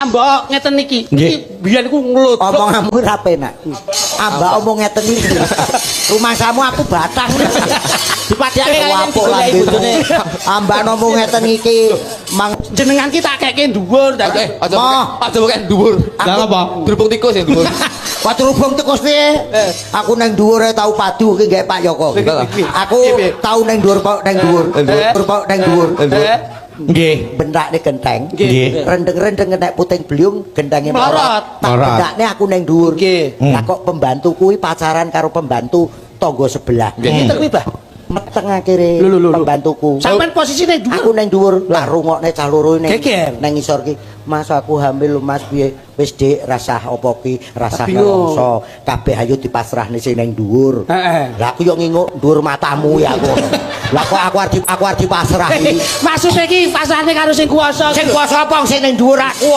Mbok ngeten niki. Nggih. Iki biyen ku nglodok. Omonganmu ra penak. Ambak omong ngeten iki. Rumah samu aku batang. Dipadake kaya Apuk lambene. bojone. Ambak ngomong ngeten iki mang Jenengan ki tak keke dhuwur ta. Aja bukan dhuwur. Lah apa? Drupung tikus ya dhuwur. Waktu rubung tikus piye? Aku nang dhuwur tau padu ki nggae Pak Yoko. Aku tau nang dhuwur kok nang dhuwur. Dhuwur kok nang dhuwur. Nggih. Bentakne genteng. Nggih. Rendeng-rendeng nek puting beliung gendenge Melorot. Tak Melorot. bendakne aku nang dhuwur. Nggih. Lah kok pembantu kuwi pacaran karo pembantu tangga sebelah. Ngeten kuwi, Bah. Meteng akhire Lho, lho, lho. pembantuku. Sampeyan posisine dhuwur. Aku nang dhuwur lah rungokne cah loro ning Geger. nang ngisor ki. Mas aku hamil lho Mas piye? Wis Dik, rasah apa ki? Rasah Bingung. nelongso. Kabeh ayo dipasrahne sing nang dhuwur. Heeh. Lah aku yo nginguk dhuwur matamu ya aku. Lah kok aku arep dipasrahi. Maksud iki pasane karo sing kuwasa. Sing kuasa apa sing nang dhuwur aku.